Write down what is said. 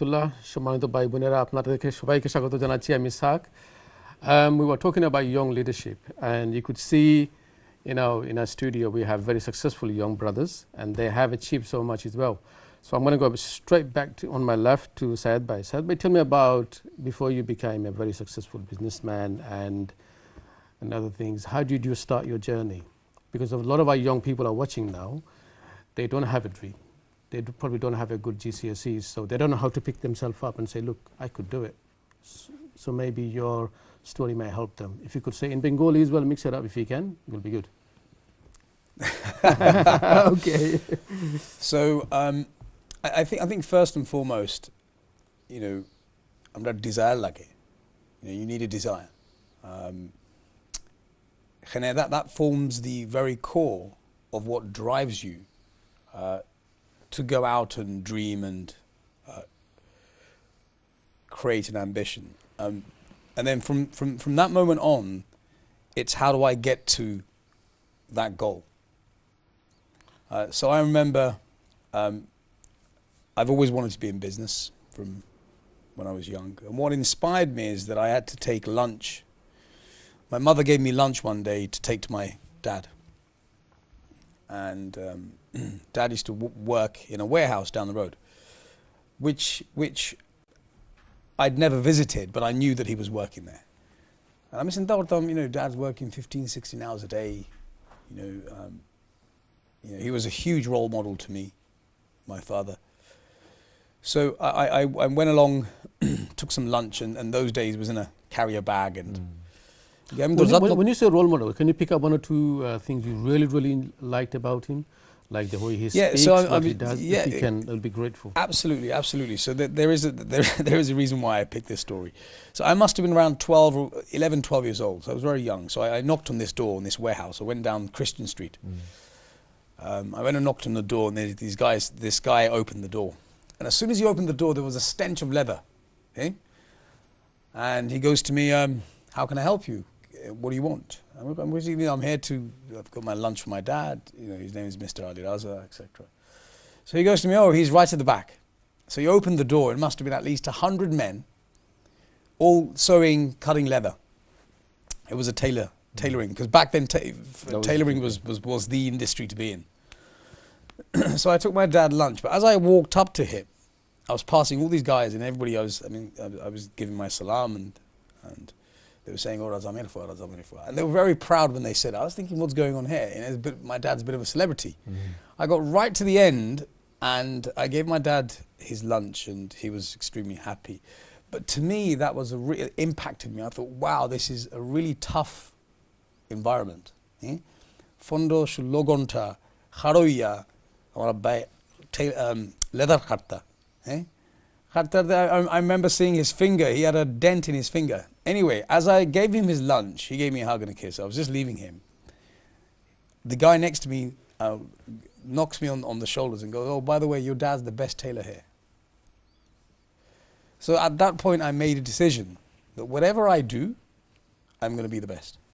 তুল্লাহ সম্মানিত ভাই বোনেরা আপনাদেরকে সবাইকে স্বাগত জানাচ্ছি আমি সাক we were talking about young leadership and you could see in our studio we have very successful young brothers and they have achieved so much as well. So I'm going to go straight back on my left to Syed Bhai. Syed Bhai, tell me about before you became a very successful businessman and other things, how did you start your journey? Because a lot of our young people are watching now, they don't have a dream. They probably don't have a good GCSEs, so they don't know how to pick themselves up and say, look, I could do it. So maybe your story may help them. If you could say in Bengali as well, mix it up if you can, it will be good. Okay. So I think first and foremost, আমরা desire লাগে. You need a desire. That forms the very core of what drives you to go out and dream and create an ambition. And then from that moment on, it's how do I get to that goal? So I remember I've always wanted to be in business from when I was young. And what inspired me is that I had to take lunch. My mother gave me lunch one day to take to my dad. And Dad used to work in a warehouse down the road, which I'd never visited, but I knew that he was working there. And I'm saying, Dad's working 15, 16 hours a day. He was a huge role model to me, my father. So I went along, took some lunch, and those days was in a carrier bag. And when you say role model, can you pick up one or two things you really liked about him? Like the way he speaks, what he does, if you can, I'll be grateful. Absolutely. So there is a reason why I picked this story. So I must have been around 11, 12 years old. So I was very young. So I knocked on this door in this warehouse. I went down Christian Street. I went and knocked on the door, and this guy opened the door. And as soon as he opened the door, there was a stench of leather. Okay? And he goes to me, how can I help you? What do you want? I'm here I've got my lunch for my dad. His name is Mr. Ali Raza, etc. So he goes to me, he's right at the back. So he opened the door. It must have been at least 100 men, all sewing, cutting leather. It was a tailoring, because back then tailoring was the industry to be in. So I took my dad lunch, but as I walked up to him, I was passing all these guys and everybody. I was giving my salam and they were saying, Razamir, and they were very proud when they said it. I was thinking, what's going on here? My dad's a bit of a celebrity. I got right to the end and I gave my dad his lunch and he was extremely happy. But to me, that was it impacted me. I thought, wow, this is a really tough environment. Fondo shulogonta kharoya leather khatta. I remember seeing his finger. He had a dent in his finger. Anyway, as I gave him his lunch, he gave me a hug and a kiss. I was just leaving him. The guy next to me knocks me on the shoulders and goes, by the way, your dad's the best tailor here. So at that point, I made a decision that whatever I do, I'm going to be the best.